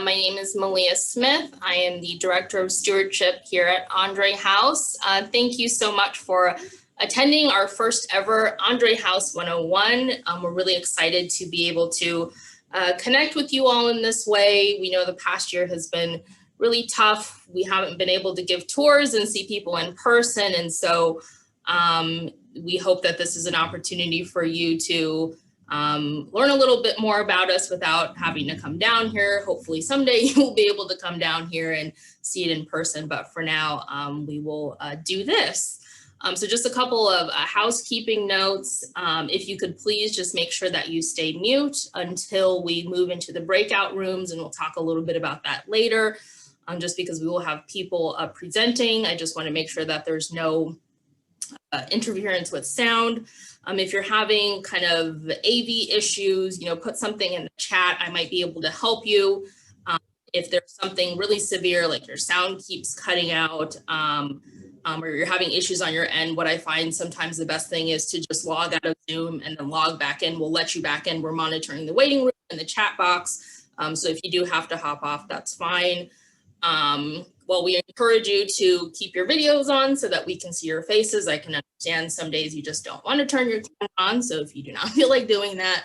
My name is Malia Smith. I am the Director of Stewardship here at Audrey House. Thank you so much for attending our first ever Audrey House 101. We're really excited to be able to connect with you all in this way. We know the past year has been really tough. We haven't been able to give tours and see people in person. And so we hope that this is an opportunity for you to learn a little bit more about us without having to come down here. Hopefully someday you'll be able to come down here and see it in person, but for now we will do this. So just a couple of housekeeping notes. If you could please just make sure that you stay mute until we move into the breakout rooms, and we'll talk a little bit about that later, just because we will have people presenting. I just want to make sure that there's no interference with sound. If you're having kind of AV issues, put something in the chat. I might be able to help you. If there's something really severe, like your sound keeps cutting out, or you're having issues on your end, what I find sometimes the best thing is to just log out of Zoom and then log back in. We'll let you back in. We're monitoring the waiting room and the chat box. So if you do have to hop off, that's fine. Well, we encourage you to keep your videos on so that we can see your faces. I can understand some days you just don't want to turn your camera on. So if you do not feel like doing that,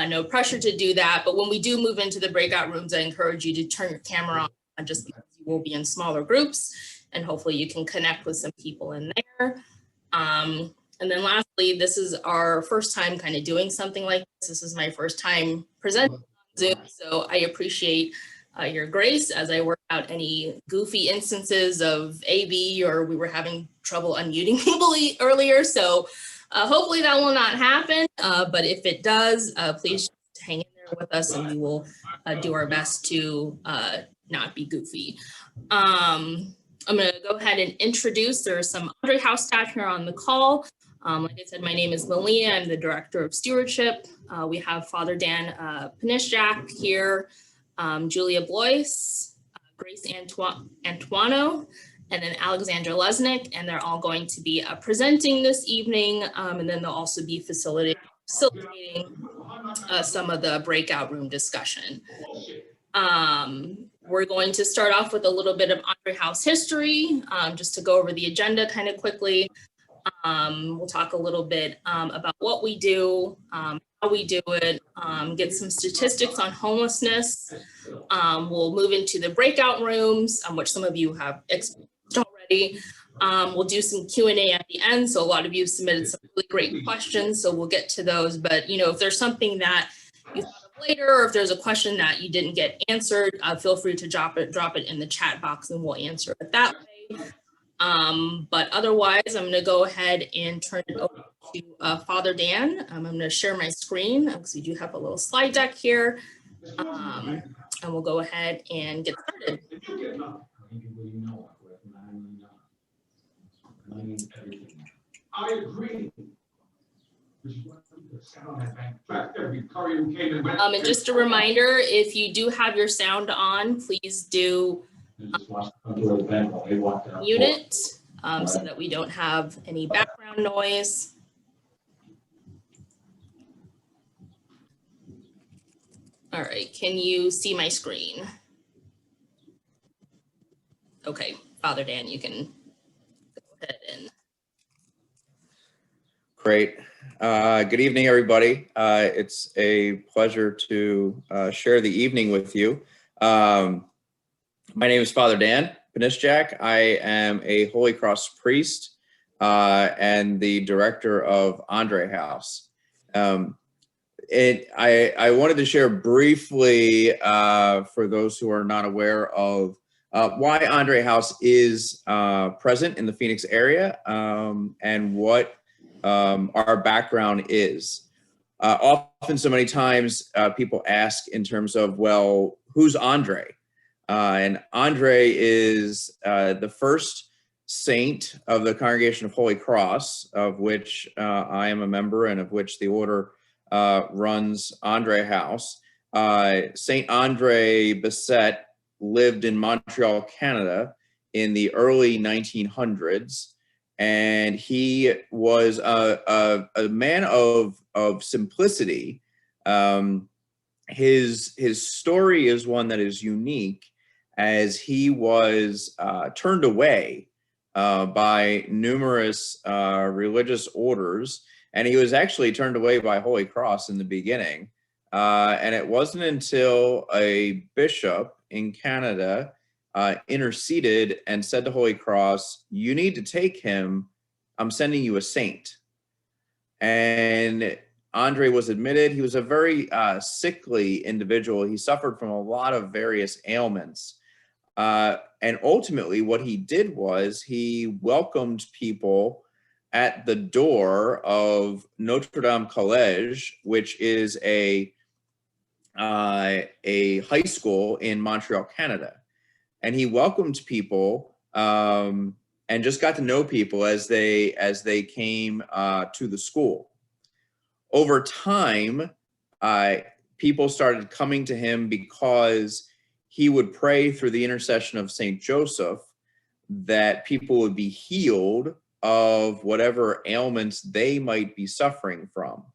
no pressure to do that. But when we do move into the breakout rooms, I encourage you to turn your camera on just because you will be in smaller groups and hopefully you can connect with some people in there. And then lastly, this is our first time kind of doing something like this. This is my first time presenting on Zoom. So I appreciate your grace as I work out any goofy instances of AV, or we were having trouble unmuting people earlier. So hopefully that will not happen. But if it does, please just hang in there with us and we will do our best to not be goofy. I'm going to go ahead and introduce, there are some Audrey House staff here on the call. Like I said, my name is Malia. I'm the Director of Stewardship. We have Father Dan Finishjack here. Julia Blois, Grace Antuano, and then Alexandra Lesnick, and they're all going to be presenting this evening, and then they'll also be facilitating some of the breakout room discussion. We're going to start off with a little bit of Audrey House history, just to go over the agenda kind of quickly. We'll talk a little bit about what we do, how we do it, get some statistics on homelessness. We'll move into the breakout rooms, which some of you have experienced already. We'll do some Q&A at the end. So a lot of you submitted some really great questions, so we'll get to those. But if there's something that you thought of later, or if there's a question that you didn't get answered, feel free to drop it in the chat box and we'll answer it that way. But otherwise, I'm going to go ahead and turn it over to Father Dan. I'm going to share my screen because we do have a little slide deck here. And we'll go ahead and get started. I agree. And just a reminder, if you do have your sound on, please do mute it so that we don't have any background noise. All right, can you see my screen? Okay, Father Dan, you can go ahead and. Great. Good evening, everybody. It's a pleasure to share the evening with you. My name is Father Dan Finishjack. I am a Holy Cross priest and the director of Audrey House. I wanted to share briefly for those who are not aware of why Audrey House is present in the Phoenix area and what our background is. Often, so many times, people ask in terms of, well, who's Audrey? And Audrey is the first saint of the Congregation of Holy Cross, of which I am a member and of which the order runs Audrey House. Saint Andre Bessette lived in Montreal, Canada in the early 1900s. And he was a man of simplicity. his story is one that is unique, as he was turned away by numerous religious orders, and he was actually turned away by Holy Cross in the beginning. And it wasn't until a bishop in Canada interceded and said to Holy Cross, "You need to take him. I'm sending you a saint." And Andre was admitted. He was a very sickly individual. He suffered from a lot of various ailments. And ultimately, what he did was he welcomed people at the door of Notre Dame College, which is a high school in Montreal, Canada. And he welcomed people and just got to know people as they came to the school. Over time, people started coming to him because he would pray through the intercession of Saint Joseph that people would be healed of whatever ailments they might be suffering from.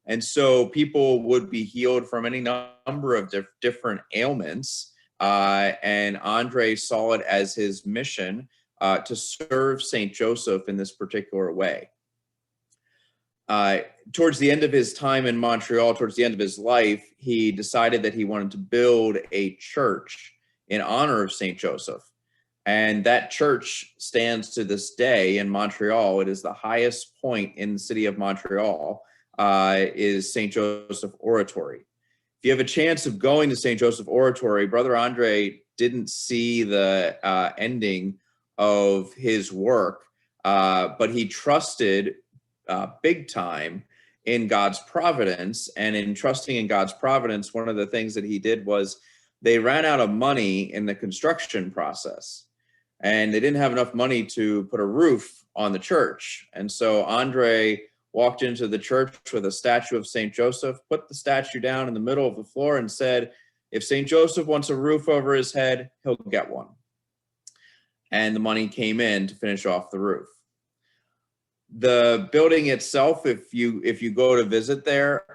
And so people would be healed from any number of different ailments. And Andre saw it as his mission to serve Saint Joseph in this particular way. Towards the end of his time in Montreal, towards the end of his life, he decided that he wanted to build a church in honor of Saint Joseph. And that church stands to this day in Montreal. It is the highest point in the city of Montreal, is Saint Joseph Oratory. If you have a chance of going to Saint Joseph Oratory, Brother Andre didn't see the ending of his work, but he trusted big time in God's providence. And in trusting in God's providence, one of the things that he did was they ran out of money in the construction process, and they didn't have enough money to put a roof on the church. And so Andre walked into the church with a statue of St. Joseph, put the statue down in the middle of the floor and said, "If St. Joseph wants a roof over his head, he'll get one." And the money came in to finish off the roof. The building itself, if you go to visit there,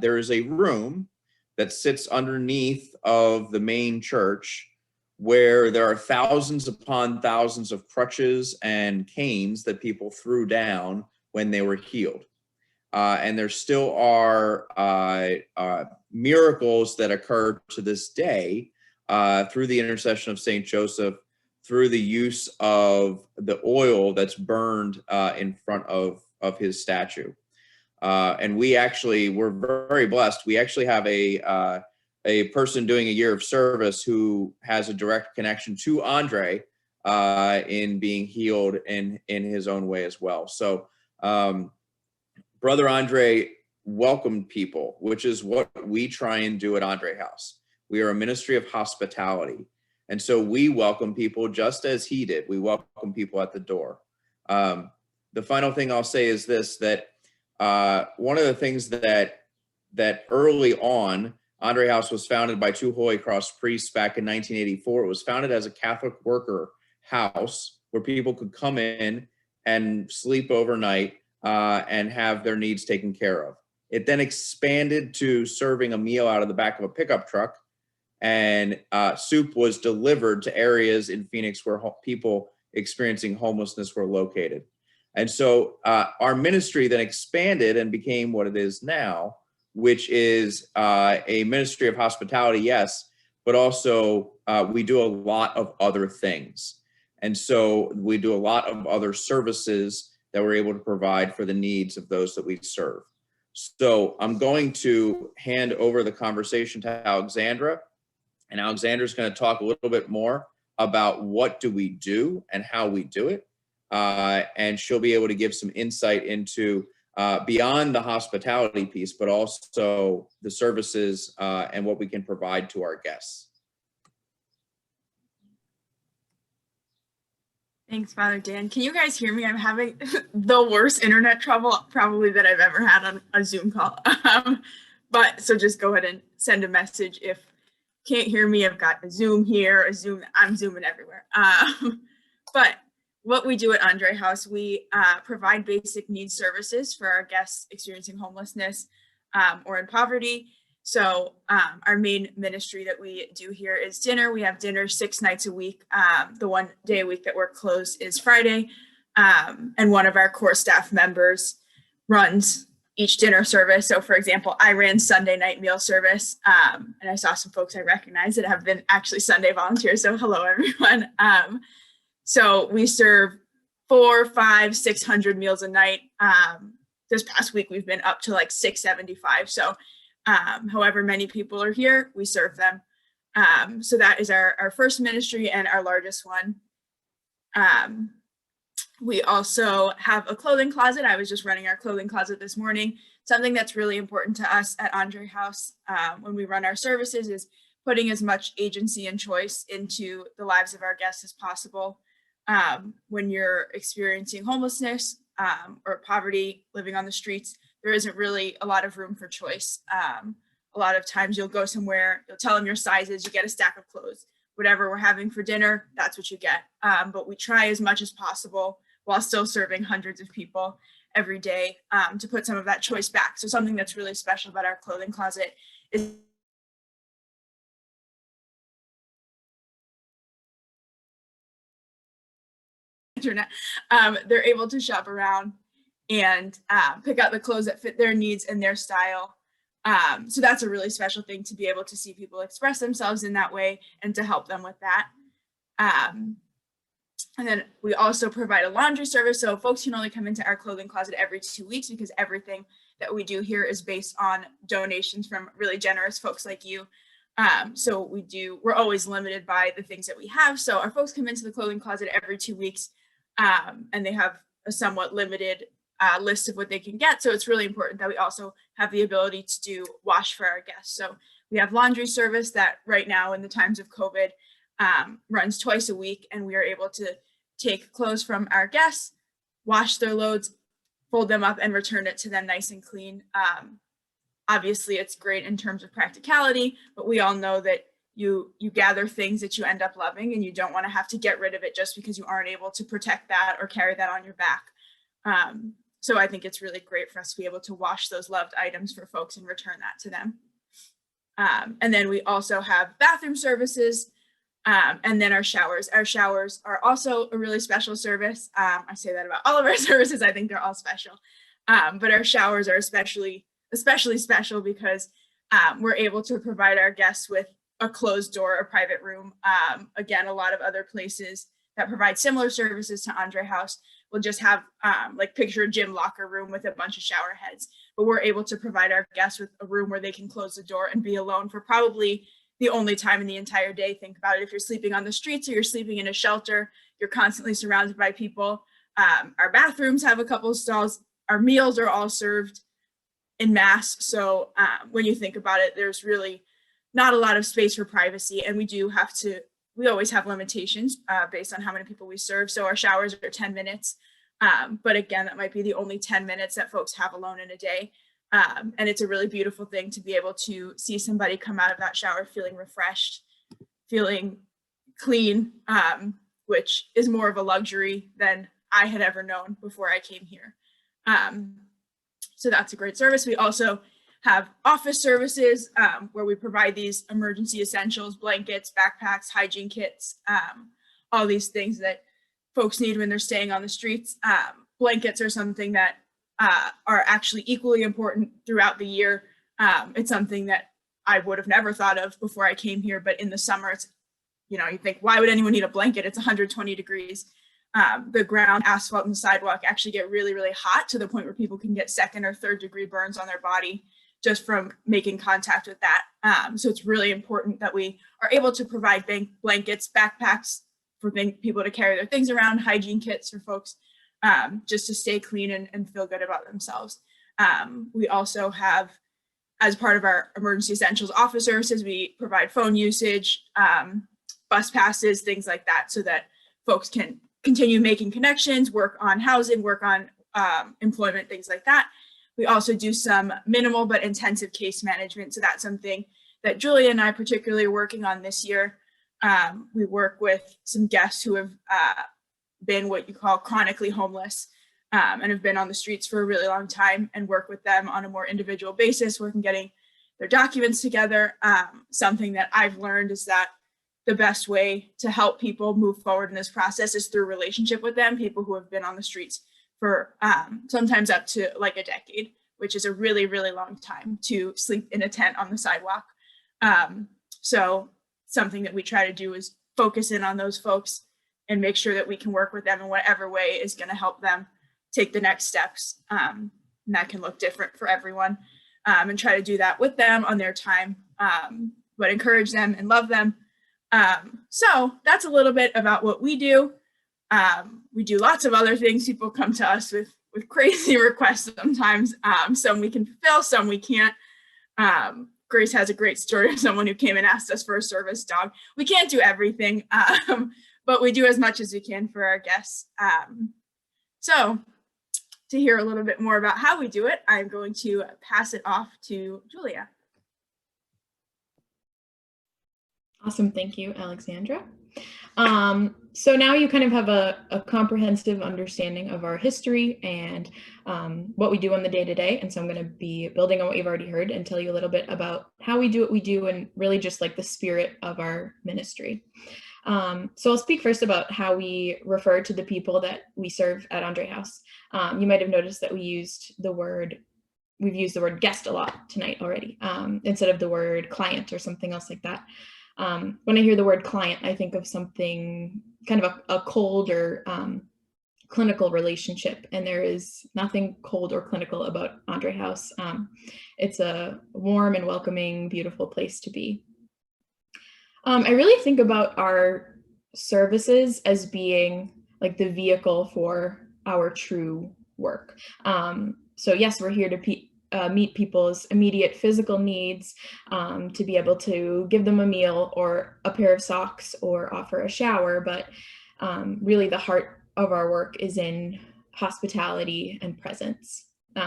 there is a room that sits underneath of the main church, where there are thousands upon thousands of crutches and canes that people threw down when they were healed. And there still are miracles that occur to this day through the intercession of Saint Joseph, through the use of the oil that's burned in front of his statue. And we're very blessed. We actually have a person doing a year of service who has a direct connection to Andre in being healed in his own way as well. So Brother Andre welcomed people, which is what we try and do at Andre House. We are a ministry of hospitality. And so we welcome people just as he did. We welcome people at the door. The final thing I'll say is this, that one of the things that early on, Andre House was founded by two Holy Cross priests back in 1984. It was founded as a Catholic worker house where people could come in and sleep overnight and have their needs taken care of. It then expanded to serving a meal out of the back of a pickup truck, and soup was delivered to areas in Phoenix where people experiencing homelessness were located. And so our ministry then expanded and became what it is now, which is a ministry of hospitality, yes, but also we do a lot of other things. And so we do a lot of other services that we're able to provide for the needs of those that we serve. So I'm going to hand over the conversation to Alexandra, and Alexandra's going to talk a little bit more about what do we do and how we do it. And she'll be able to give some insight into beyond the hospitality piece, but also the services and what we can provide to our guests. Thanks, Father Dan. Can you guys hear me? I'm having the worst internet trouble probably that I've ever had on a Zoom call. But so just go ahead and send a message if you can't hear me. I've got a Zoom here, I'm Zooming everywhere. But what we do at Andre House, we provide basic needs services for our guests experiencing homelessness or in poverty. So our main ministry that we do here is dinner. We have dinner 6 nights a week. The one day a week that we're closed is Friday. And one of our core staff members runs each dinner service. So for example, I ran Sunday night meal service, and I saw some folks I recognize that have been actually Sunday volunteers. So hello, everyone. So we serve 400, 500, 600 meals a night. This past week, we've been up to like 675. So however many people are here, we serve them. So that is our first ministry and our largest one. We also have a clothing closet. I was just running our clothing closet this morning. Something that's really important to us at Audrey House when we run our services is putting as much agency and choice into the lives of our guests as possible. When you're experiencing homelessness or poverty, living on the streets, there isn't really a lot of room for choice. A lot of times you'll go somewhere, you'll tell them your sizes, you get a stack of clothes. Whatever we're having for dinner, that's what you get. But we try as much as possible while still serving hundreds of people every day to put some of that choice back. So something that's really special about our clothing closet is internet. They're able to shop around and pick out the clothes that fit their needs and their style. So that's a really special thing to be able to see people express themselves in that way and to help them with that. And then we also provide a laundry service. So folks can only come into our clothing closet every 2 weeks because everything that we do here is based on donations from really generous folks like you. So we're always limited by the things that we have. So our folks come into the clothing closet every 2 weeks and they have a somewhat limited list of what they can get. So it's really important that we also have the ability to do wash for our guests. So we have laundry service that right now in the times of COVID runs twice a week, and we are able to take clothes from our guests, wash their loads, fold them up and return it to them nice and clean. Obviously it's great in terms of practicality, but we all know that you gather things that you end up loving and you don't want to have to get rid of it just because you aren't able to protect that or carry that on your back. So I think it's really great for us to be able to wash those loved items for folks and return that to them. And then we also have bathroom services. And then our showers. Our showers are also a really special service. I say that about all of our services. I think they're all special. But our showers are especially special because we're able to provide our guests with a closed door, a private room. Again, a lot of other places that provide similar services to Audrey House will just have like picture a gym locker room with a bunch of shower heads. But we're able to provide our guests with a room where they can close the door and be alone for probably the only time in the entire day. Think about it. If you're sleeping on the streets or you're sleeping in a shelter, you're constantly surrounded by people. Our bathrooms have a couple of stalls. Our meals are all served in mass. So when you think about it, there's really not a lot of space for privacy. And we always have limitations based on how many people we serve. So our showers are 10 minutes. But again, that might be the only 10 minutes that folks have alone in a day. And it's a really beautiful thing to be able to see somebody come out of that shower feeling refreshed, feeling clean, which is more of a luxury than I had ever known before I came here. So that's a great service. We also have office services where we provide these emergency essentials, blankets, backpacks, hygiene kits, all these things that folks need when they're staying on the streets. Blankets are something that are actually equally important throughout the year. It's something that I would have never thought of before I came here, but in the summer, it's, you think, why would anyone need a blanket? It's 120 degrees. The ground, asphalt, and the sidewalk actually get really, really hot to the point where people can get 2nd or 3rd degree burns on their body just from making contact with that. So it's really important that we are able to provide blankets, backpacks for people to carry their things around, hygiene kits for folks just to stay clean and feel good about themselves. We also have, as part of our emergency essentials office services, we provide phone usage, bus passes, things like that, so that folks can continue making connections, work on housing, work on employment, things like that. We also do some minimal but intensive case management. So that's something that Julia and I particularly are working on this year. We work with some guests who have been what you call chronically homeless and have been on the streets for a really long time, and work with them on a more individual basis, working getting their documents together. Something that I've learned is that the best way to help people move forward in this process is through relationship with them, people who have been on the streets for sometimes up to like a decade, which is a really, really long time to sleep in a tent on the sidewalk. So something that we try to do is focus in on those folks and make sure that we can work with them in whatever way is going to help them take the next steps. And that can look different for everyone, and try to do that with them on their time, but encourage them and love them. So that's a little bit about what we do. We do lots of other things. People come to us with crazy requests sometimes. Some we can fulfill, some we can't. Grace has a great story of someone who came and asked us for a service dog. We can't do everything, but we do as much as we can for our guests. So to hear a little bit more about how we do it, I'm going to pass it off to Julia. Awesome, thank you, Alexandra. So now you kind of have a comprehensive understanding of our history and what we do on the day-to-day. And so I'm going to be building on what you've already heard and tell you a little bit about how we do what we do and really just like the spirit of our ministry. So I'll speak first about how we refer to the people that we serve at Audrey House. You might have noticed that we've used the word guest a lot tonight already, instead of the word client or something else like that. When I hear the word client, I think of something kind of a cold or clinical relationship, and there is nothing cold or clinical about Audrey House. It's a warm and welcoming, beautiful place to be. I really think about our services as being like the vehicle for our true work. So yes, we're here to meet people's immediate physical needs, to be able to give them a meal or a pair of socks or offer a shower, but really the heart of our work is in hospitality and presence.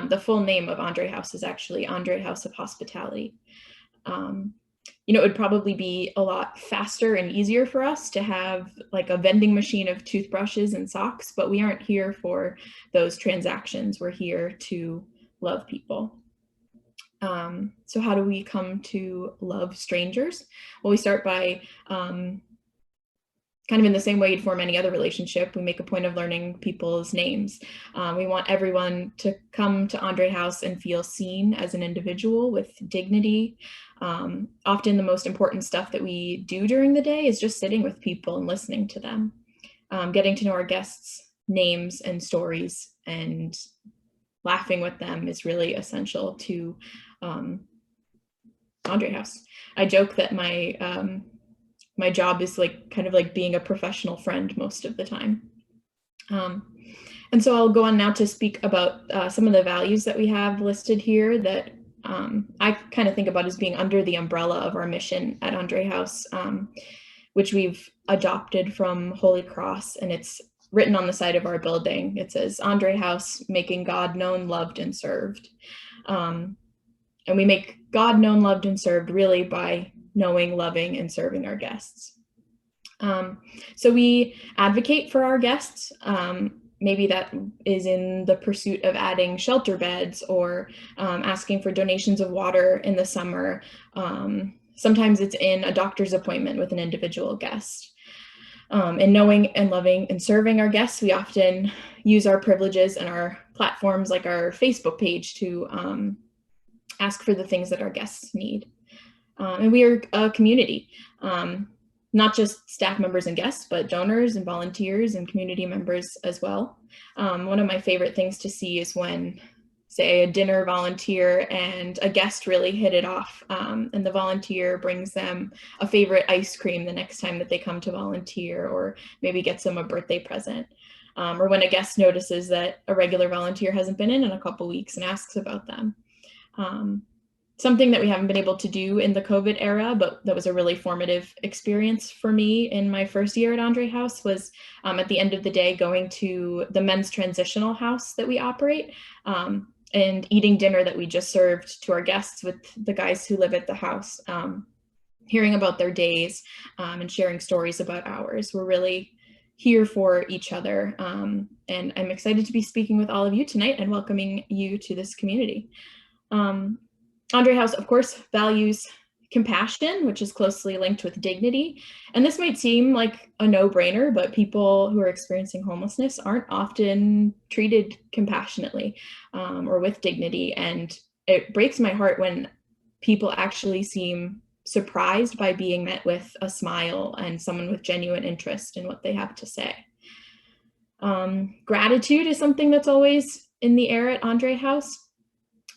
The full name of Audrey House is actually Audrey House of Hospitality. It would probably be a lot faster and easier for us to have like a vending machine of toothbrushes and socks, but we aren't here for those transactions. We're here to love people. So how do we come to love strangers? Well, we start by kind of in the same way you'd form any other relationship. We make a point of learning people's names. We want everyone to come to Audrey House and feel seen as an individual with dignity. Often the most important stuff that we do during the day is just sitting with people and listening to them, getting to know our guests' names and stories, and laughing with them is really essential to Audrey House. I joke that my job is like kind of like being a professional friend most of the time. And so I'll go on now to speak about some of the values that we have listed here that I kind of think about as being under the umbrella of our mission at Audrey House, which we've adopted from Holy Cross, and it's written on the side of our building. It says, Audrey House, making God known, loved, and served. And we make God known, loved, and served really by knowing, loving, and serving our guests. So we advocate for our guests. Maybe that is in the pursuit of adding shelter beds or asking for donations of water in the summer. Sometimes it's in a doctor's appointment with an individual guest. And knowing and loving and serving our guests, we often use our privileges and our platforms like our Facebook page to ask for the things that our guests need. And we are a community, not just staff members and guests, but donors and volunteers and community members as well. One of my favorite things to see is when, say, a dinner volunteer and a guest really hit it off, and the volunteer brings them a favorite ice cream the next time that they come to volunteer, or maybe gets them a birthday present. Or when a guest notices that a regular volunteer hasn't been in a couple weeks and asks about them. Something that we haven't been able to do in the COVID era, but that was a really formative experience for me in my first year at Audrey House was at the end of the day going to the men's transitional house that we operate and eating dinner that we just served to our guests with the guys who live at the house, hearing about their days and sharing stories about ours. We're really here for each other, and I'm excited to be speaking with all of you tonight and welcoming you to this community. Audrey House, of course, values compassion, which is closely linked with dignity. And this might seem like a no-brainer, but people who are experiencing homelessness aren't often treated compassionately or with dignity. And it breaks my heart when people actually seem surprised by being met with a smile and someone with genuine interest in what they have to say. Gratitude is something that's always in the air at Audrey House.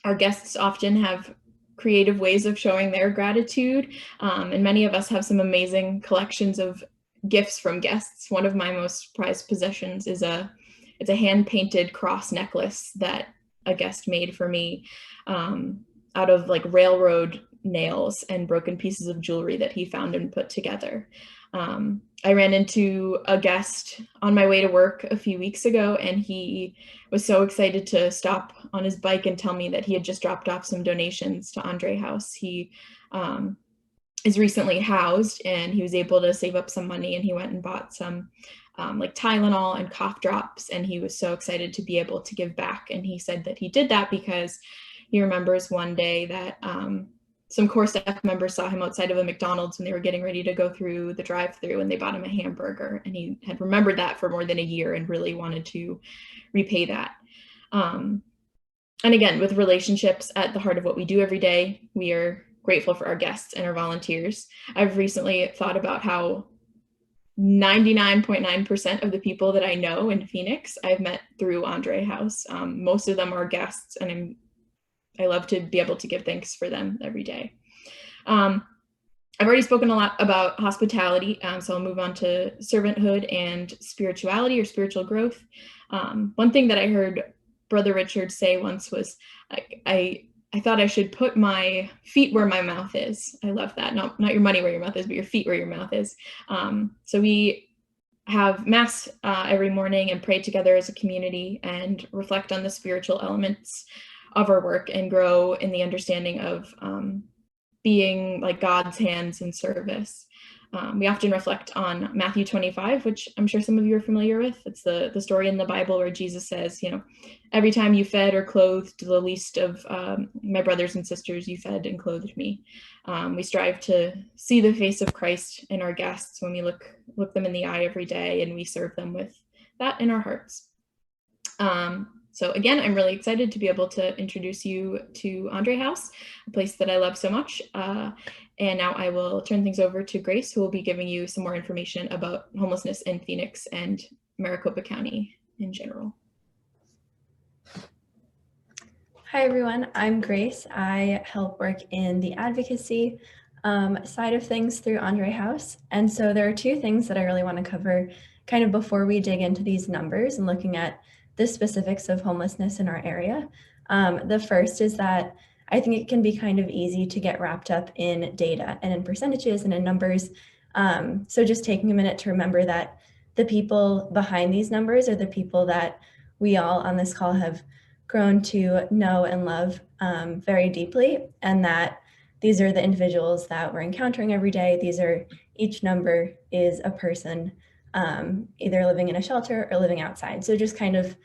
Our guests often have creative ways of showing their gratitude, and many of us have some amazing collections of gifts from guests. One of my most prized possessions is it's a hand-painted cross necklace that a guest made for me out of like railroad nails and broken pieces of jewelry that he found and put together. I ran into a guest on my way to work a few weeks ago, and he was so excited to stop on his bike and tell me that he had just dropped off some donations to Audrey House. He is recently housed, and he was able to save up some money, and he went and bought some like Tylenol and cough drops, and he was so excited to be able to give back. And he said that he did that because he remembers one day that some core staff members saw him outside of a McDonald's when they were getting ready to go through the drive-through, and they bought him a hamburger, and he had remembered that for more than a year and really wanted to repay that. And again, with relationships at the heart of what we do every day, we are grateful for our guests and our volunteers. I've recently thought about how 99.9% of the people that I know in Phoenix, I've met through Audrey House. Most of them are guests, and I love to be able to give thanks for them every day. I've already spoken a lot about hospitality, so I'll move on to servanthood and spirituality or spiritual growth. One thing that I heard Brother Richard say once was, I thought I should put my feet where my mouth is. I love that. Not your money where your mouth is, but your feet where your mouth is. So we have mass every morning and pray together as a community and reflect on the spiritual elements of our work and grow in the understanding of being like God's hands in service. We often reflect on Matthew 25, which I'm sure some of you are familiar with. It's the story in the Bible where Jesus says, you know, every time you fed or clothed the least of my brothers and sisters, you fed and clothed me. We strive to see the face of Christ in our guests when we look them in the eye every day, and we serve them with that in our hearts. So again, I'm really excited to be able to introduce you to Audrey House, a place that I love so much. And now I will turn things over to Grace, who will be giving you some more information about homelessness in Phoenix and Maricopa County in general. Hi, everyone. I'm Grace. I help work in the advocacy side of things through Audrey House. And so there are two things that I really want to cover kind of before we dig into these numbers and looking at the specifics of homelessness in our area. The first is that I think it can be kind of easy to get wrapped up in data and in percentages and in numbers. So just taking a minute to remember that the people behind these numbers are the people that we all on this call have grown to know and love very deeply, and that these are the individuals that we're encountering every day. Each number is a person either living in a shelter or living outside. So just kind of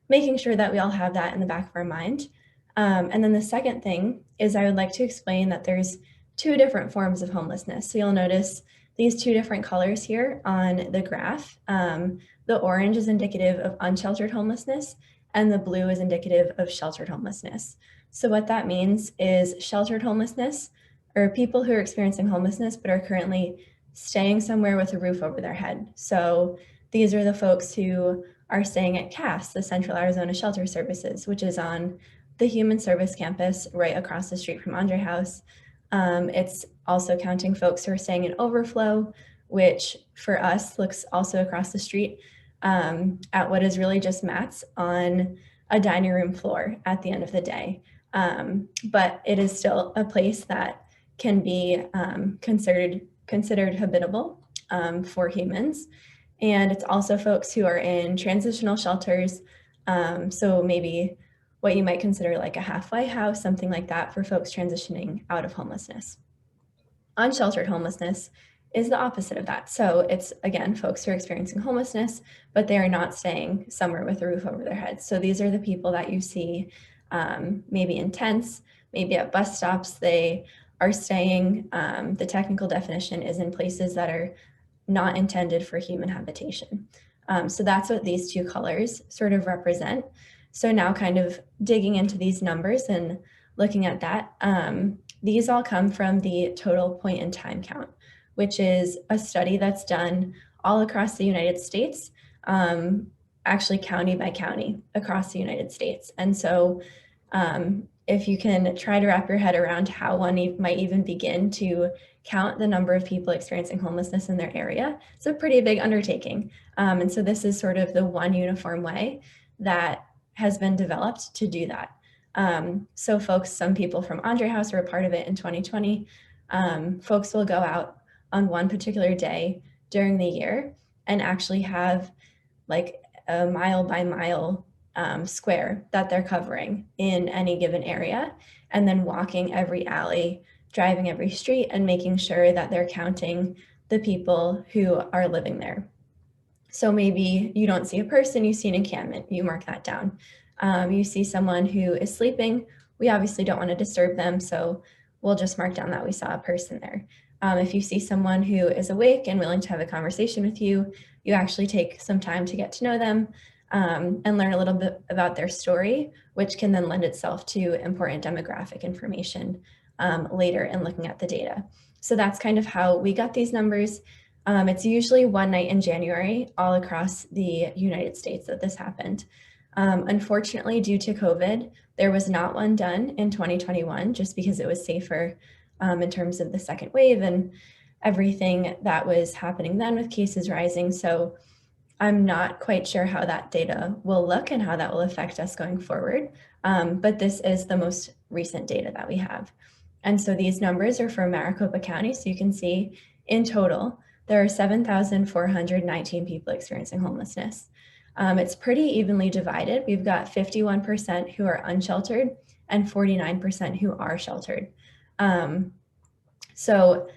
making sure that we all have that in the back of our mind. And then the second thing is I would like to explain that there's two different forms of homelessness. So you'll notice these two different colors here on the graph. The orange is indicative of unsheltered homelessness, and the blue is indicative of sheltered homelessness. So what that means is sheltered homelessness, or people who are experiencing homelessness but are currently staying somewhere with a roof over their head. So these are the folks who are staying at CAS, the Central Arizona Shelter Services, which is on the Human Service campus right across the street from Audrey House. It's also counting folks who are staying in Overflow, which for us looks also across the street at what is really just mats on a dining room floor at the end of the day. But it is still a place that can be considered habitable for humans. And it's also folks who are in transitional shelters. So maybe what you might consider like a halfway house, something like that for folks transitioning out of homelessness. Unsheltered homelessness is the opposite of that. So it's, again, folks who are experiencing homelessness, but they are not staying somewhere with a roof over their heads. So these are the people that you see maybe in tents, maybe at bus stops. They are staying, the technical definition is in places that are not intended for human habitation. So that's what these two colors sort of represent. So now kind of digging into these numbers and looking at that, these all come from the total point in time count, which is a study that's done all across the United States, actually county by county across the United States. And so if you can try to wrap your head around how one might even begin to count the number of people experiencing homelessness in their area, it's a pretty big undertaking. And so this is sort of the one uniform way that has been developed to do that. So folks, some people from Audrey House were a part of it in 2020. Folks will go out on one particular day during the year and actually have like a mile by mile square that they're covering in any given area, and then walking every alley, driving every street, and making sure that they're counting the people who are living there. So maybe you don't see a person, you see an encampment, you mark that down. You see someone who is sleeping, we obviously don't want to disturb them, so we'll just mark down that we saw a person there. If you see someone who is awake and willing to have a conversation with you, you actually take some time to get to know them and learn a little bit about their story, which can then lend itself to important demographic information later in looking at the data. So that's kind of how we got these numbers. It's usually one night in January all across the United States that this happened. Unfortunately, due to COVID, there was not one done in 2021 just because it was safer in terms of the second wave and everything that was happening then with cases rising. So I'm not quite sure how that data will look and how that will affect us going forward. But this is the most recent data that we have. And so these numbers are for Maricopa County. So you can see in total, there are 7,419 people experiencing homelessness. It's pretty evenly divided. We've got 51% who are unsheltered and 49% who are sheltered. So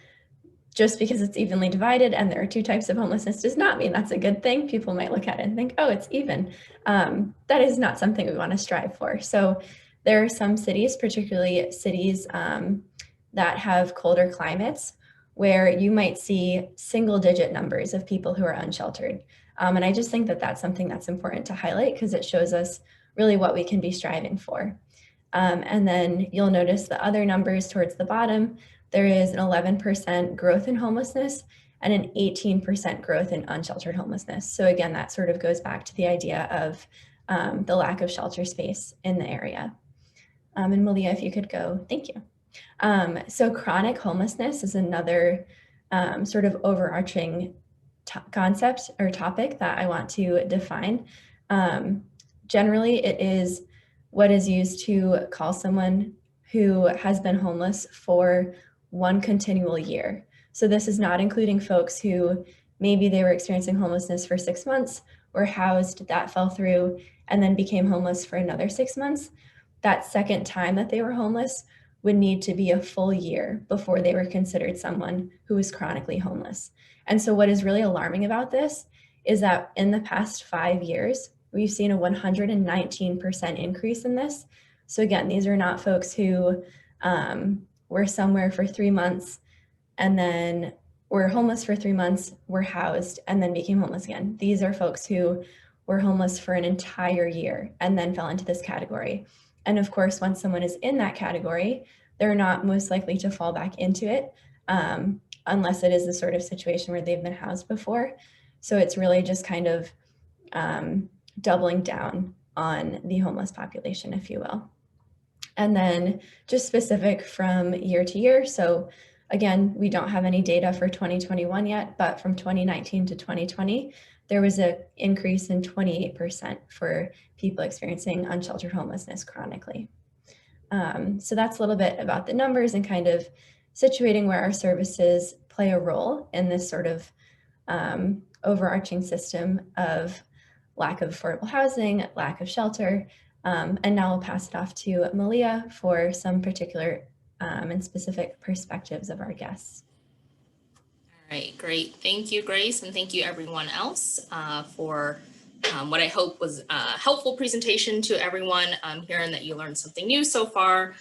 just because it's evenly divided and there are two types of homelessness does not mean that's a good thing. People might look at it and think, oh, it's even. That is not something we want to strive for. So there are some cities, particularly cities that have colder climates, where you might see single-digit numbers of people who are unsheltered. And I just think that that's something that's important to highlight because it shows us really what we can be striving for. And then you'll notice the other numbers towards the bottom. There is an 11% growth in homelessness and an 18% growth in unsheltered homelessness. So again, that sort of goes back to the idea of the lack of shelter space in the area. And Malia, if you could go, thank you. So chronic homelessness is another sort of overarching concept or topic that I want to define. Generally, it is what is used to call someone who has been homeless for one continual year. So this is not including folks who maybe they were experiencing homelessness for 6 months, were housed, that fell through, and then became homeless for another 6 months. That second time that they were homeless would need to be a full year before they were considered someone who was chronically homeless. And so what is really alarming about this is that in the past 5 years, we've seen a 119% increase in this. So again, these are not folks who were somewhere for 3 months and then were homeless for 3 months, were housed, and then became homeless again. These are folks who were homeless for an entire year and then fell into this category. And of course, once someone is in that category, they're not most likely to fall back into it unless it is the sort of situation where they've been housed before. So it's really just kind of doubling down on the homeless population, if you will. And then just specific from year to year. So again, we don't have any data for 2021 yet, but from 2019 to 2020, there was an increase in 28% for people experiencing unsheltered homelessness chronically. So that's a little bit about the numbers and kind of situating where our services play a role in this sort of overarching system of lack of affordable housing, lack of shelter. And now I'll pass it off to Malia for some particular and specific perspectives of our guests. All right, great. Thank you, Grace, and thank you everyone else for what I hope was a helpful presentation to everyone. Hearing that you learned something new so far.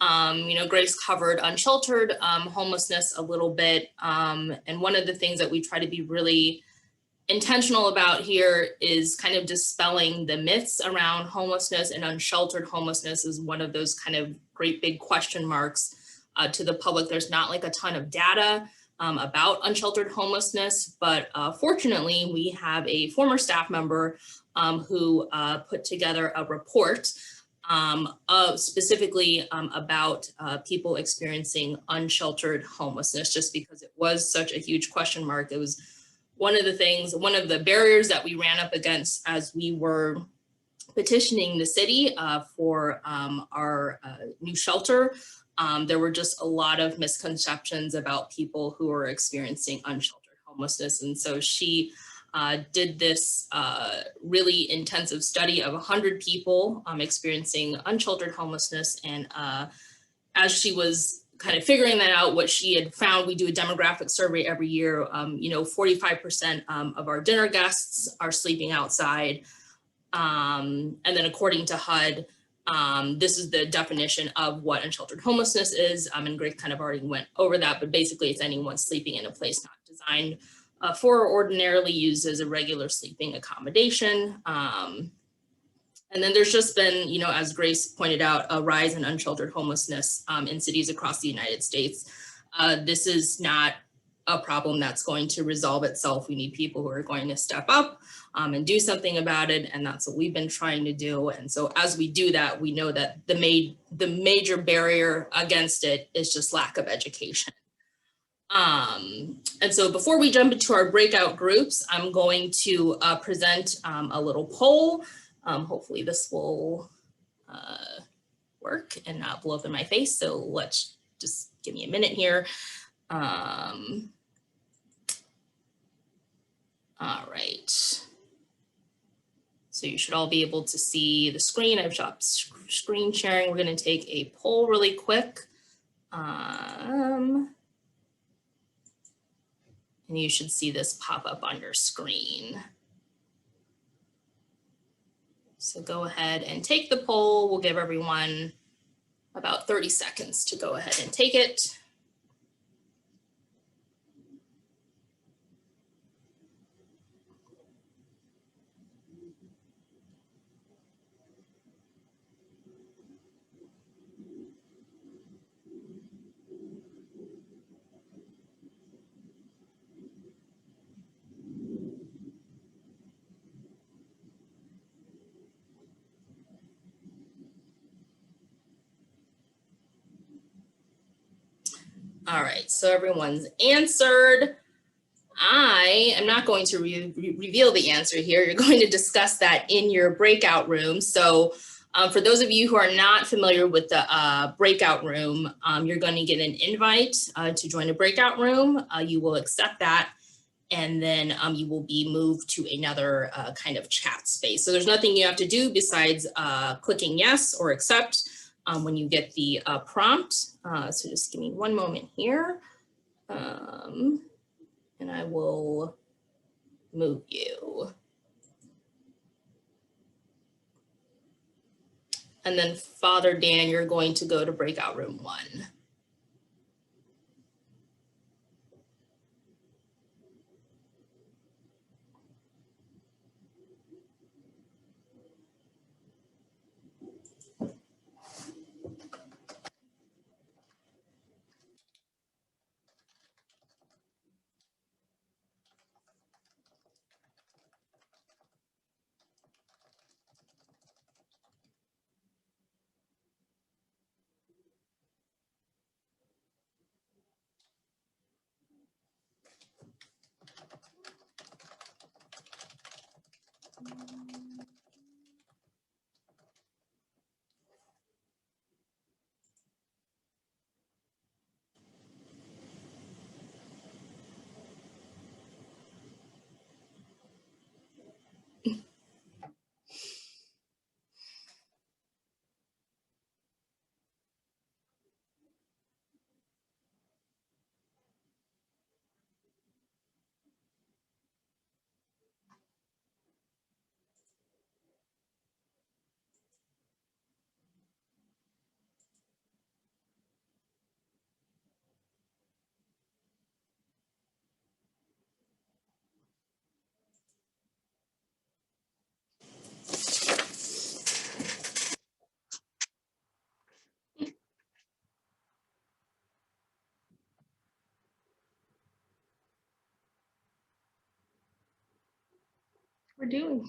Grace covered unsheltered homelessness a little bit. And one of the things that we try to be really intentional about here is kind of dispelling the myths around homelessness, and unsheltered homelessness is one of those kind of great big question marks to the public. There's not like a ton of data about unsheltered homelessness, but fortunately we have a former staff member who put together a report specifically about people experiencing unsheltered homelessness, just because it was such a huge question mark. It was one of the barriers that we ran up against as we were petitioning the city for our new shelter. There were just a lot of misconceptions about people who are experiencing unsheltered homelessness. And so she did this really intensive study of 100 people experiencing unsheltered homelessness. And as she was kind of figuring that out, what she had found, we do a demographic survey every year. 45% of our dinner guests are sleeping outside. And then according to HUD, this is the definition of what unsheltered homelessness is. And Grace kind of already went over that, but basically it's anyone sleeping in a place not designed for or ordinarily used as a regular sleeping accommodation. And then there's just been, as Grace pointed out, a rise in unsheltered homelessness in cities across the United States. This is not a problem that's going to resolve itself. We need people who are going to step up and do something about it. And that's what we've been trying to do. And so as we do that, we know that the major barrier against it is just lack of education. And so before we jump into our breakout groups, I'm going to present a little poll. Hopefully this will work and not blow up in my face. So let's just give me a minute here. All right. So you should all be able to see the screen. I've stopped screen sharing. We're going to take a poll really quick. And you should see this pop up on your screen. So go ahead and take the poll. We'll give everyone about 30 seconds to go ahead and take it. All right, so everyone's answered. I am not going to reveal the answer here. You're going to discuss that in your breakout room. So for those of you who are not familiar with the breakout room, you're going to get an invite to join a breakout room. You will accept that, and then you will be moved to another kind of chat space. So there's nothing you have to do besides clicking yes or accept when you get the prompt. So just give me one moment here. And I will move you. And then Father Dan, you're going to go to breakout room 1. we're doing.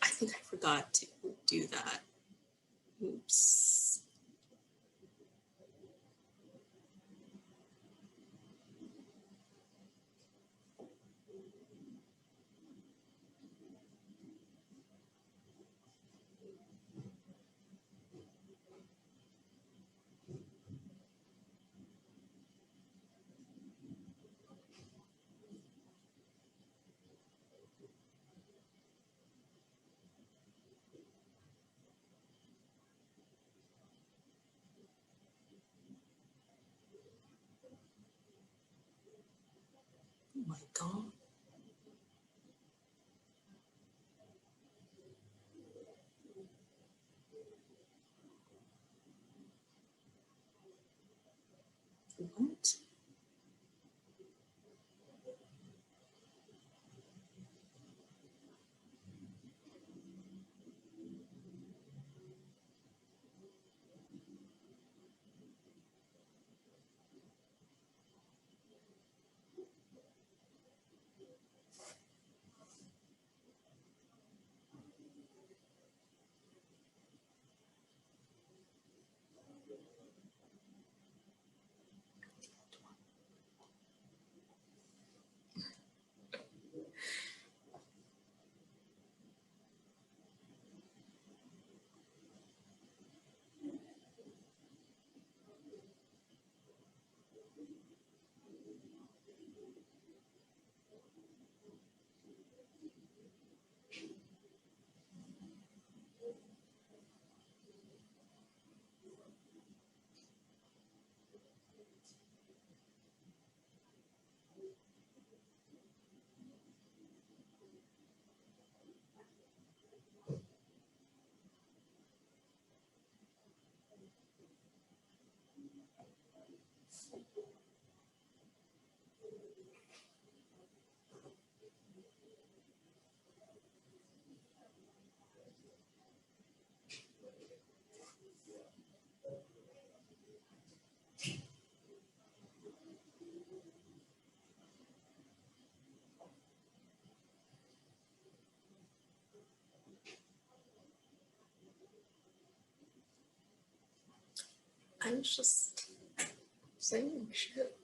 I think I forgot to do that. Oops. Oh my God. What? I was just saying shit.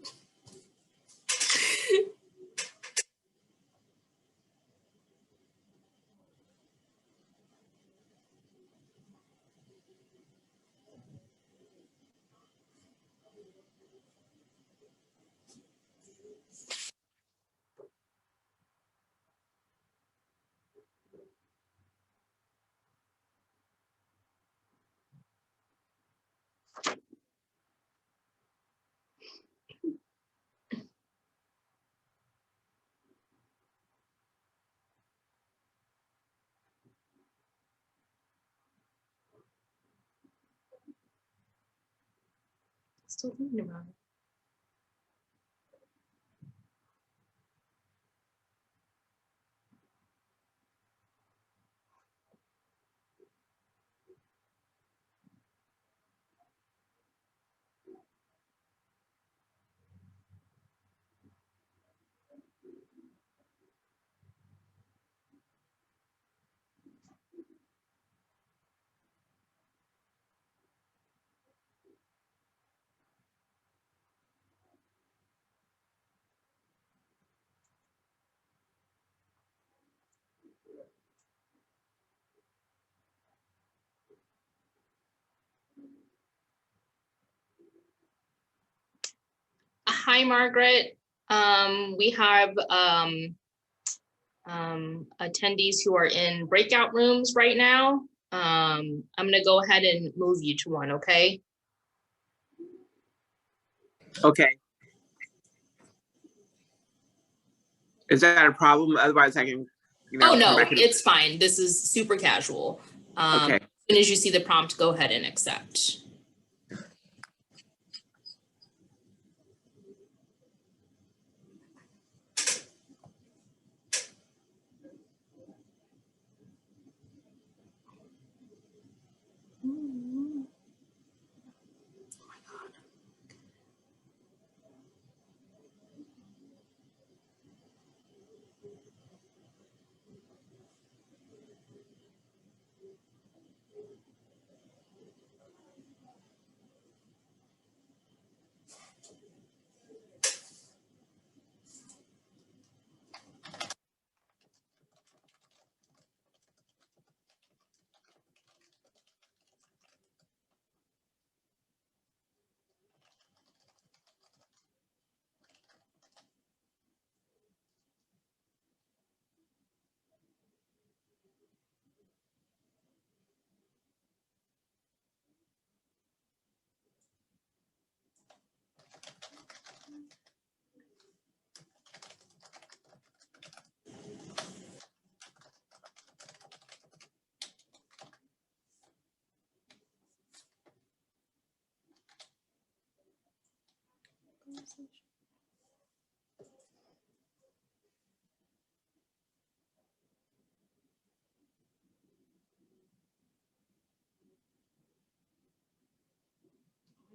Still thinking about it. Hi, Margaret. We have attendees who are in breakout rooms right now. I'm going to go ahead and move you to one, okay? Okay. Is that a problem? Otherwise I can, Oh, come no, back and- it's fine. This is super casual. Okay. As soon as you see the prompt, go ahead and accept.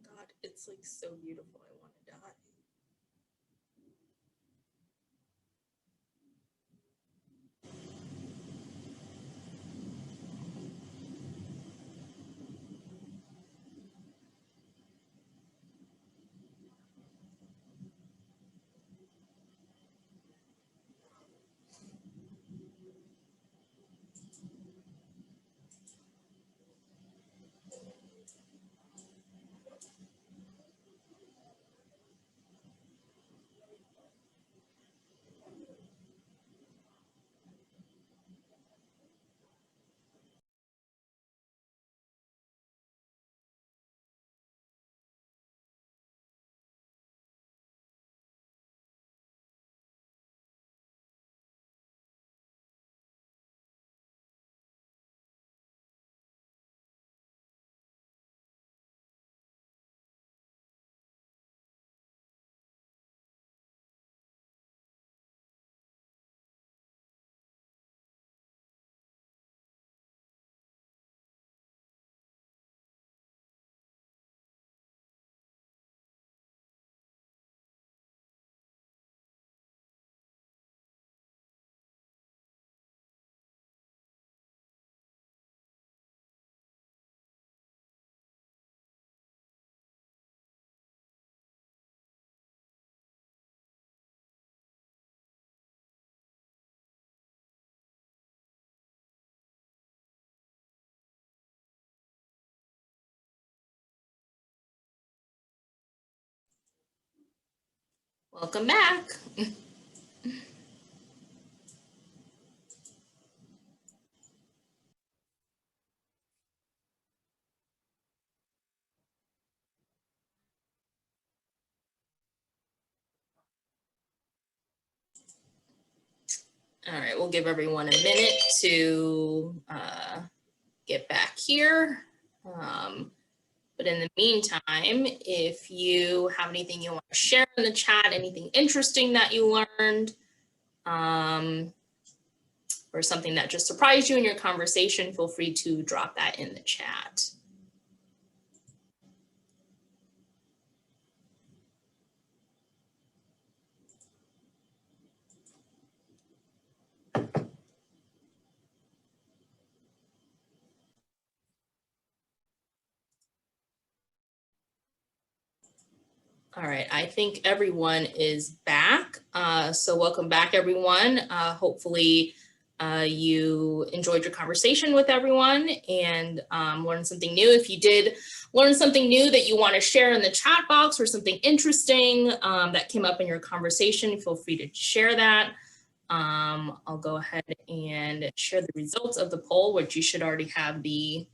God, it's like so beautiful. I want to die. Welcome back. All right, we'll give everyone a minute to get back here. But in the meantime, if you have anything you want to share in the chat, anything interesting that you learned, or something that just surprised you in your conversation, feel free to drop that in the chat. All right, I think everyone is back. So welcome back, everyone. Hopefully you enjoyed your conversation with everyone and learned something new. If you did learn something new that you want to share in the chat box or something interesting that came up in your conversation, feel free to share that. I'll go ahead and share the results of the poll, which you should already have the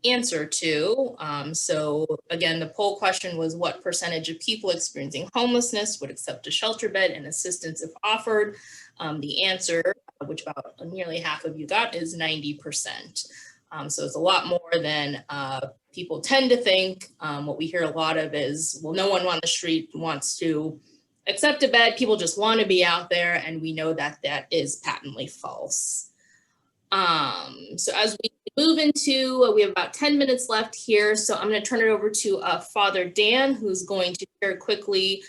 answer to. So again, the poll question was, what percentage of people experiencing homelessness would accept a shelter bed and assistance if offered? The answer, which about nearly half of you got, is 90%. So it's a lot more than people tend to think. What we hear a lot of is, well, no one on the street wants to accept a bed. People just want to be out there. And we know that that is patently false. So as we move into, we have about 10 minutes left here. So I'm going to turn it over to Father Dan, who's going to share quickly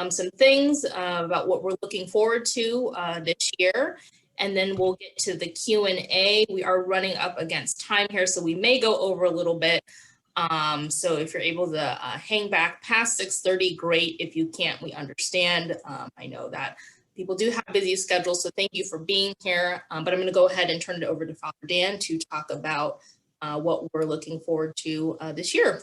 some things about what we're looking forward to this year. And then we'll get to the Q&A. We are running up against time here, so we may go over a little bit. So if you're able to hang back past 6:30, great. If you can't, we understand. I know that people do have busy schedules, so thank you for being here. But I'm going to go ahead and turn it over to Father Dan to talk about what we're looking forward to this year.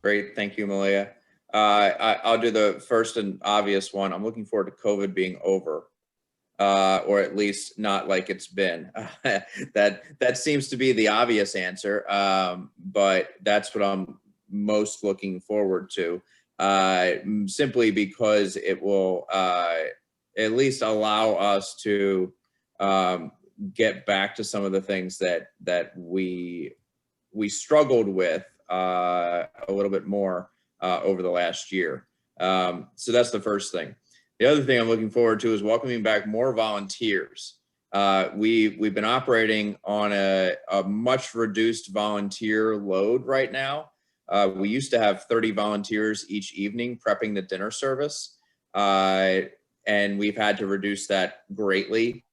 Great, thank you, Malia. I'll do the first and obvious one. I'm looking forward to COVID being over, or at least not like it's been. That seems to be the obvious answer, but that's what I'm most looking forward to, simply because it will at least allow us to get back to some of the things that we struggled with a little bit more over the last year. So that's the first thing. The other thing I'm looking forward to is welcoming back more volunteers. We've been operating on a much reduced volunteer load right now. We used to have 30 volunteers each evening prepping the dinner service, and we've had to reduce that greatly.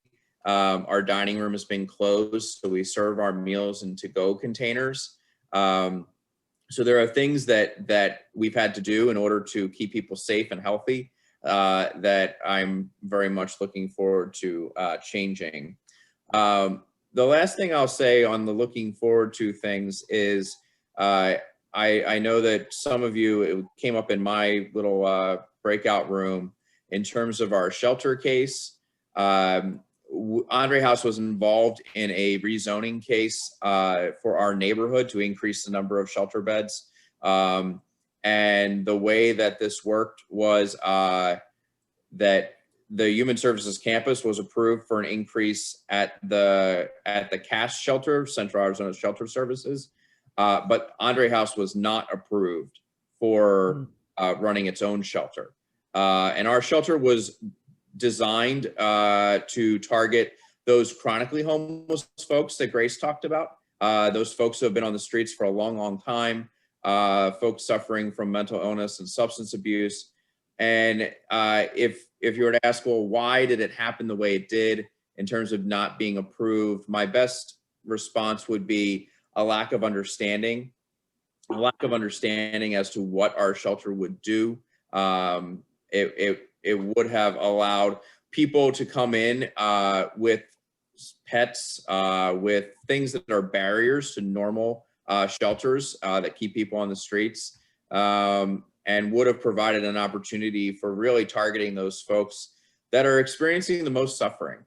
Our dining room has been closed, so we serve our meals in to-go containers. So there are things that we've had to do in order to keep people safe and healthy that I'm very much looking forward to changing. The last thing I'll say on the looking forward to things is I know that some of you, it came up in my little breakout room in terms of our shelter case. Audrey House was involved in a rezoning case for our neighborhood to increase the number of shelter beds. And the way that this worked was that the Human Services campus was approved for an increase at the CASH shelter, Central Arizona Shelter Services, but Audrey House was not approved for running its own shelter. And our shelter was designed to target those chronically homeless folks that Grace talked about, those folks who have been on the streets for a long, long time, folks suffering from mental illness and substance abuse. And if you were to ask, well, why did it happen the way it did in terms of not being approved, my best response would be a lack of understanding as to what our shelter would do. It would have allowed people to come in with pets, with things that are barriers to normal shelters that keep people on the streets, and would have provided an opportunity for really targeting those folks that are experiencing the most suffering.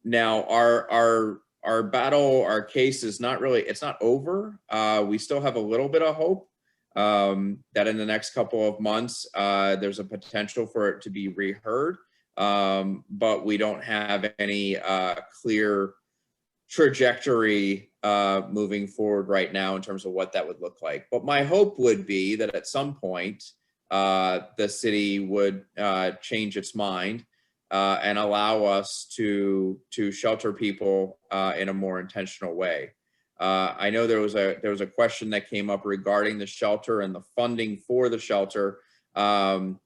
Now, our battle, our case is not really, it's not over. We still have a little bit of hope that in the next couple of months, there's a potential for it to be reheard, but we don't have any clear trajectory moving forward right now in terms of what that would look like. But my hope would be that at some point, the city would change its mind and allow us to shelter people in a more intentional way. I know there was a question that came up regarding the shelter and the funding for the shelter, and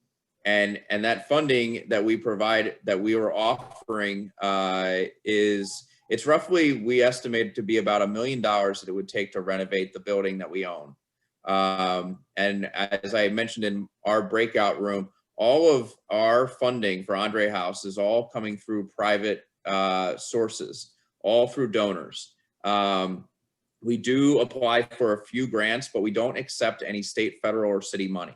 that funding that we provide, that we were offering, it's roughly, we estimate to be about $1 million that it would take to renovate the building that we own. And as I mentioned in our breakout room, all of our funding for Andre House is all coming through private sources, all through donors. We do apply for a few grants, but we don't accept any state, federal, or city money.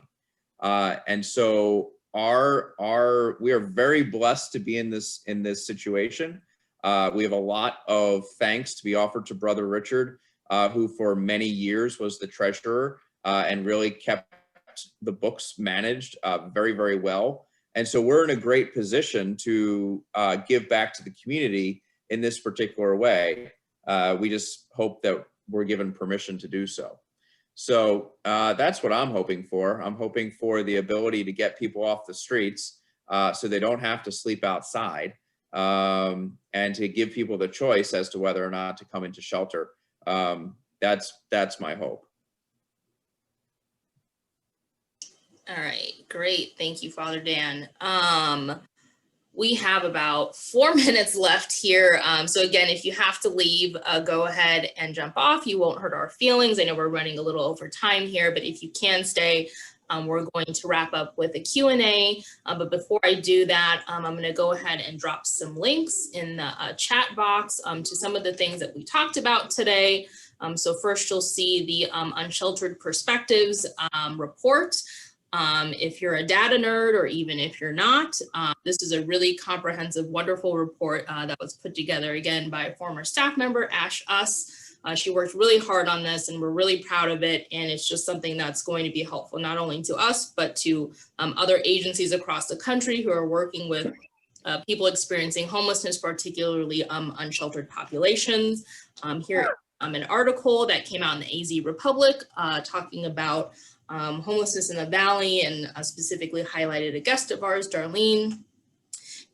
And so we are very blessed to be in this situation. We have a lot of thanks to be offered to Brother Richard, who for many years was the treasurer and really kept the books managed very, very well. And so we're in a great position to give back to the community in this particular way. We just hope that we're given permission to do so. So that's what I'm hoping for. I'm hoping for the ability to get people off the streets so they don't have to sleep outside, and to give people the choice as to whether or not to come into shelter. That's my hope. All right, great. Thank you, Father Dan. We have about 4 minutes left here. So again, if you have to leave, go ahead and jump off. You won't hurt our feelings. I know we're running a little over time here, but if you can stay, we're going to wrap up with a Q&A. But before I do that, I'm going to go ahead and drop some links in the chat box to some of the things that we talked about today. So first you'll see the Unsheltered Perspectives report. If you're a data nerd, or even if you're not, this is a really comprehensive, wonderful report that was put together again by a former staff member, Ash Us. She worked really hard on this, and we're really proud of it. And it's just something that's going to be helpful, not only to us, but to other agencies across the country who are working with people experiencing homelessness, particularly unsheltered populations. Here, an article that came out in the AZ Republic talking about homelessness in the Valley, and specifically highlighted a guest of ours, Darlene.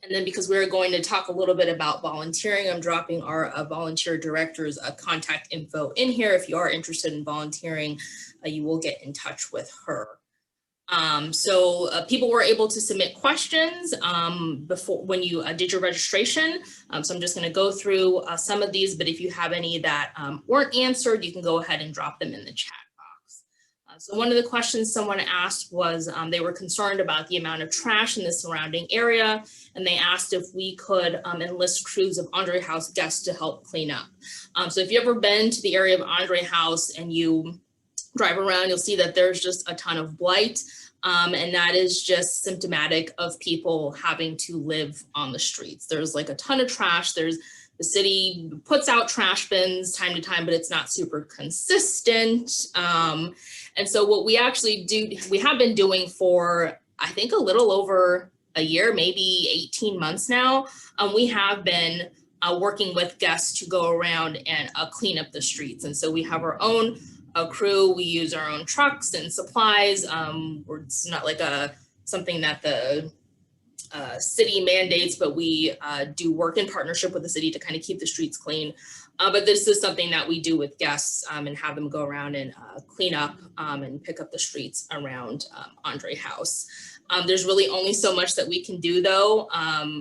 And then because we're going to talk a little bit about volunteering, I'm dropping our volunteer director's contact info in here. If you are interested in volunteering, you will get in touch with her. So people were able to submit questions before when you did your registration. So I'm just going to go through some of these, but if you have any that weren't answered, you can go ahead and drop them in the chat. So one of the questions someone asked was they were concerned about the amount of trash in the surrounding area, and they asked if we could enlist crews of Andre House guests to help clean up. So if you've ever been to the area of Andre House and you drive around, you'll see that there's just a ton of blight, and that is just symptomatic of people having to live on the streets. There's like a ton of trash. The city puts out trash bins time to time, but it's not super consistent. And so what we actually do, we have been doing for, I think, a little over a year, maybe 18 months now. We have been working with guests to go around and clean up the streets. And so we have our own crew. We use our own trucks and supplies. It's not like something that the city mandates, but we do work in partnership with the city to kind of keep the streets clean. But this is something that we do with guests and have them go around and clean up and pick up the streets around Andre House. There's really only so much that we can do, though.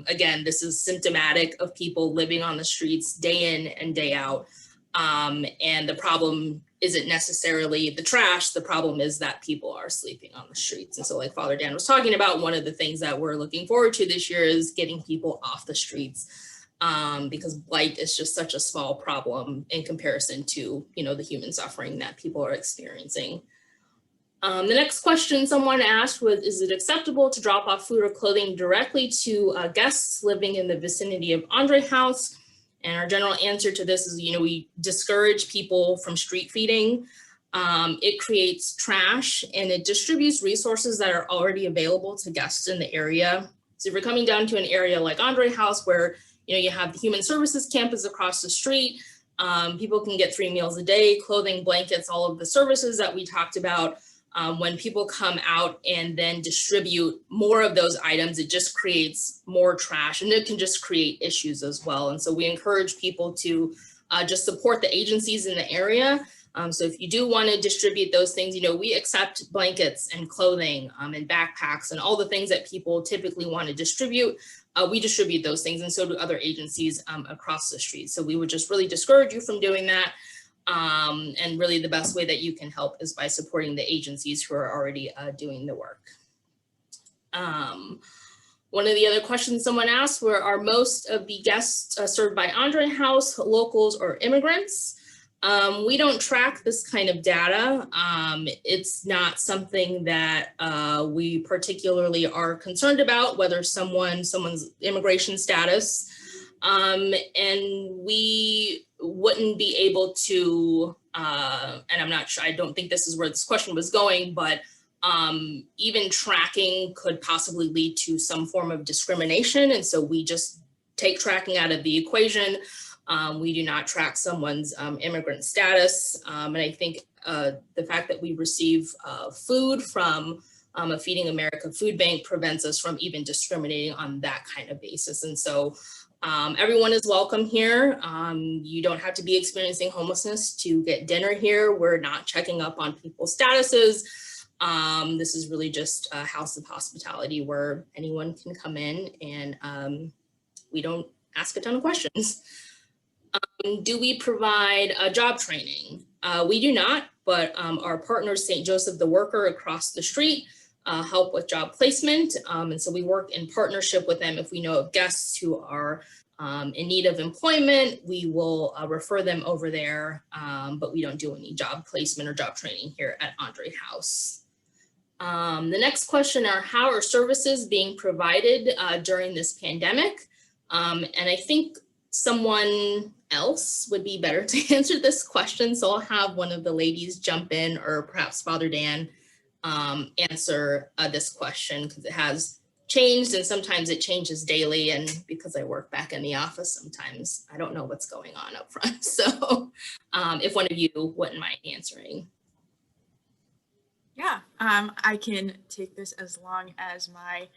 Again, this is symptomatic of people living on the streets day in and day out. And the problem isn't necessarily the trash. The problem is that people are sleeping on the streets. And so like Father Dan was talking about, one of the things that we're looking forward to this year is getting people off the streets, because blight is just such a small problem in comparison to, the human suffering that people are experiencing. The next question someone asked was, is it acceptable to drop off food or clothing directly to guests living in the vicinity of Andre House? And our general answer to this is, we discourage people from street feeding. It creates trash, and it distributes resources that are already available to guests in the area. So if you're coming down to an area like Andre House, where you have the Human Services campus across the street, people can get 3 meals a day, clothing, blankets, all of the services that we talked about. When people come out and then distribute more of those items, it just creates more trash, and it can just create issues as well. And so we encourage people to just support the agencies in the area. So if you do want to distribute those things, we accept blankets and clothing and backpacks and all the things that people typically want to distribute. We distribute those things, and so do other agencies across the street. So we would just really discourage you from doing that. And really the best way that you can help is by supporting the agencies who are already doing the work. One of the other questions someone asked were, are most of the guests served by Andre House locals or immigrants? We don't track this kind of data. It's not something that we particularly are concerned about, whether someone's immigration status. And we wouldn't be able to, and I'm not sure, I don't think this is where this question was going, but even tracking could possibly lead to some form of discrimination. And so we just take tracking out of the equation. We do not track someone's immigrant status. And I think the fact that we receive food from a Feeding America food bank prevents us from even discriminating on that kind of basis. And so everyone is welcome here. You don't have to be experiencing homelessness to get dinner here. We're not checking up on people's statuses. This is really just a house of hospitality where anyone can come in, and we don't ask a ton of questions. Do we provide job training? We do not, but our partners, St. Joseph the Worker across the street, help with job placement. And so we work in partnership with them. If we know of guests who are in need of employment, we will refer them over there, but we don't do any job placement or job training here at Audrey House. The next question are, how are services being provided during this pandemic? And I think someone else would be better to answer this question. So I'll have one of the ladies jump in, or perhaps Father Dan answer this question, because it has changed and sometimes it changes daily. And because I work back in the office, sometimes I don't know what's going on up front. So if one of you wouldn't mind answering. Yeah, I can take this as long as my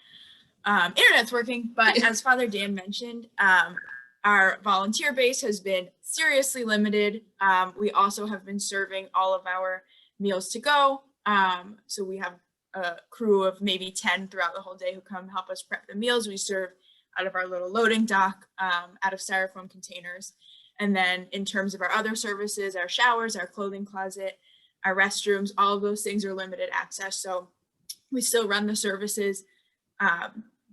internet's working, but as Father Dan mentioned, our volunteer base has been seriously limited. We also have been serving all of our meals to go. So we have a crew of maybe 10 throughout the whole day who come help us prep the meals. We serve out of our little loading dock, out of styrofoam containers. And then in terms of our other services, our showers, our clothing closet, our restrooms, all of those things are limited access. So we still run the services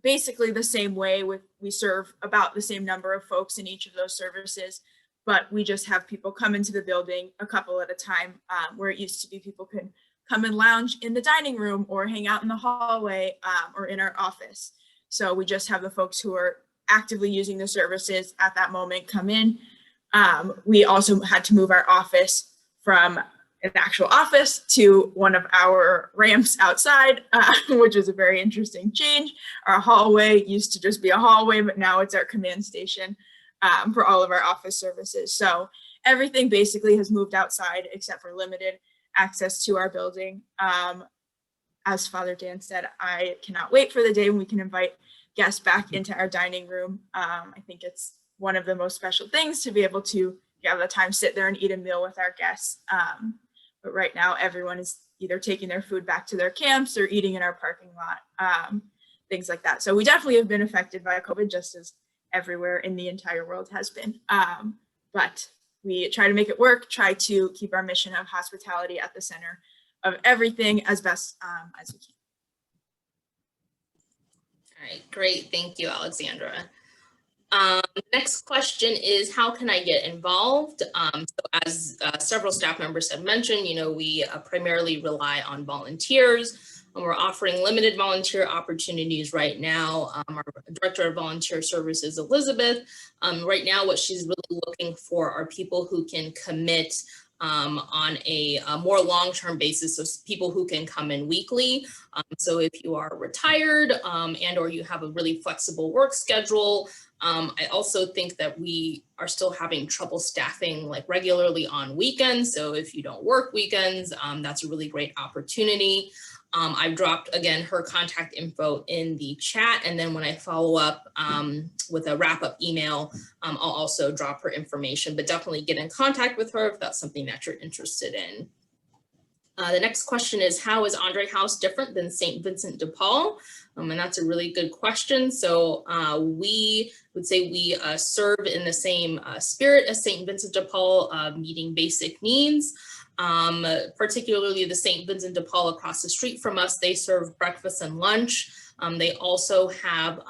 basically the same way. We serve about the same number of folks in each of those services, but we just have people come into the building a couple at a time, where it used to be people could come and lounge in the dining room or hang out in the hallway or in our office. So we just have the folks who are actively using the services at that moment come in. We also had to move our office from an actual office to one of our ramps outside, which is a very interesting change. Our hallway used to just be a hallway, but now it's our command station for all of our office services. So everything basically has moved outside except for limited access to our building. As Father Dan said, I cannot wait for the day when we can invite guests back into our dining room. I think it's one of the most special things to be able to have the time sit there and eat a meal with our guests. But right now, everyone is either taking their food back to their camps or eating in our parking lot, things like that. So we definitely have been affected by COVID, just as everywhere in the entire world has been. But we try to make it work, try to keep our mission of hospitality at the center of everything as best as we can. All right, great. Thank you, Alexandra. Next question is, how can I get involved? So as several staff members have mentioned, we primarily rely on volunteers, and we're offering limited volunteer opportunities right now. Our Director of Volunteer Services, Elizabeth, right now what she's really looking for are people who can commit on a more long-term basis, so people who can come in weekly. So if you are retired and or you have a really flexible work schedule, I also think that we are still having trouble staffing regularly on weekends. So if you don't work weekends, that's a really great opportunity. I've dropped, again, her contact info in the chat. And then when I follow up with a wrap-up email, I'll also drop her information, but definitely get in contact with her if that's something that you're interested in. The next question is, how is Audrey House different than St. Vincent de Paul? And that's a really good question. So we would say we serve in the same spirit as St. Vincent de Paul, meeting basic needs. particularly the St. Vincent de Paul across the street from us. They serve breakfast and lunch. They also have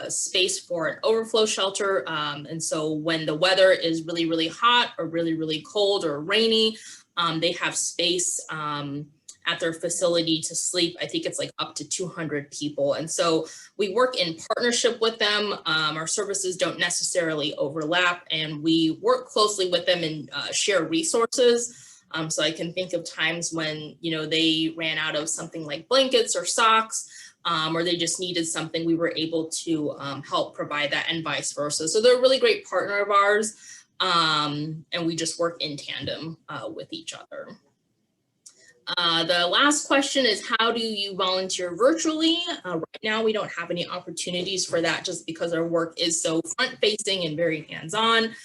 space for an overflow shelter. And so when the weather is really, really hot or really, really cold or rainy, they have space at their facility to sleep. I think it's like up to 200 people. And so we work in partnership with them. Our services don't necessarily overlap, and we work closely with them and share resources. So I can think of times when, you know, they ran out of something like blankets or socks, or they just needed something, we were able to help provide that, and vice versa. So they're a really great partner of ours, and we just work in tandem with each other. The last question is, how do you volunteer virtually? Right now, we don't have any opportunities for that just because our work is so front-facing and very hands-on.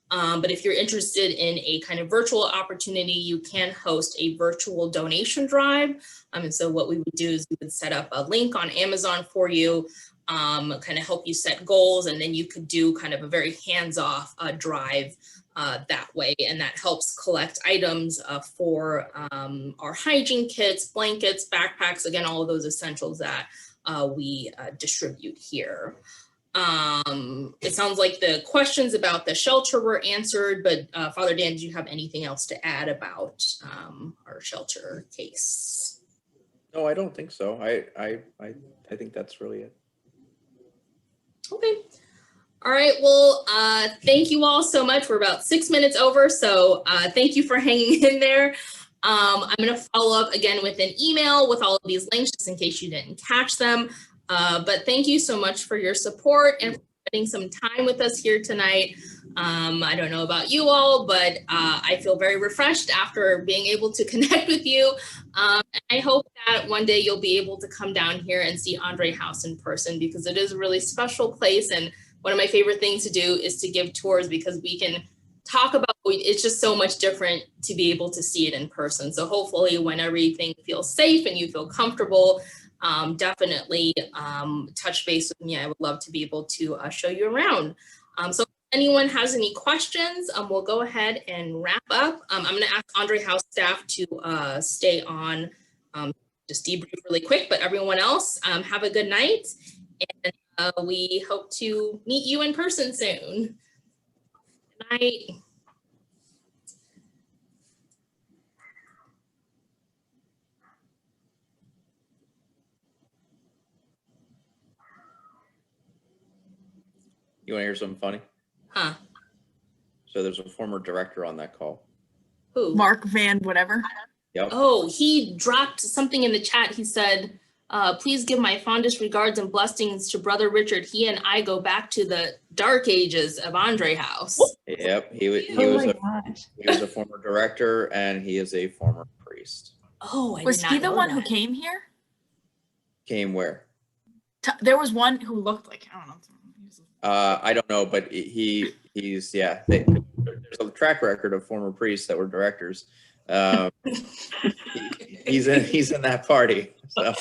But if you're interested in a kind of virtual opportunity, you can host a virtual donation drive. And so what we would do is we would set up a link on Amazon for you, kind of help you set goals, and then you could do kind of a very hands-off drive that way. And that helps collect items for our hygiene kits, blankets, backpacks, again, all of those essentials that we distribute here. It sounds like the questions about the shelter were answered, but Father Dan, do you have anything else to add about our shelter case? No, I don't think so. I think that's really it. Okay. All right. Well, thank you all so much. We're about 6 minutes over, so thank you for hanging in there. I'm going to follow up again with an email with all of these links just in case you didn't catch them. But thank you so much for your support and for spending some time with us here tonight. I don't know about you all, but I feel very refreshed after being able to connect with you. I hope that one day you'll be able to come down here and see Audrey House in person, because it is a really special place. And one of my favorite things to do is to give tours, because we can talk about, it's just so much different to be able to see it in person. So hopefully when everything feels safe and you feel comfortable, definitely touch base with me. I would love to be able to show you around. So if anyone has any questions, we'll go ahead and wrap up. I'm going to ask Audrey House staff to stay on, just debrief really quick, but everyone else, have a good night. And we hope to meet you in person soon. Good night. You want to hear something funny? Huh? So there's a former director on that call. Who? Mark Van whatever. Yep. Oh, he dropped something in the chat. He said, please give my fondest regards and blessings to Brother Richard. He and I go back to the dark ages of Audrey House. Yep. He was a former director, and he is a former priest. Oh, Was he the one who came here? Came where? There was one who looked like, I don't know. I don't know, but he's yeah. There's a track record of former priests that were directors. He's in that party. So.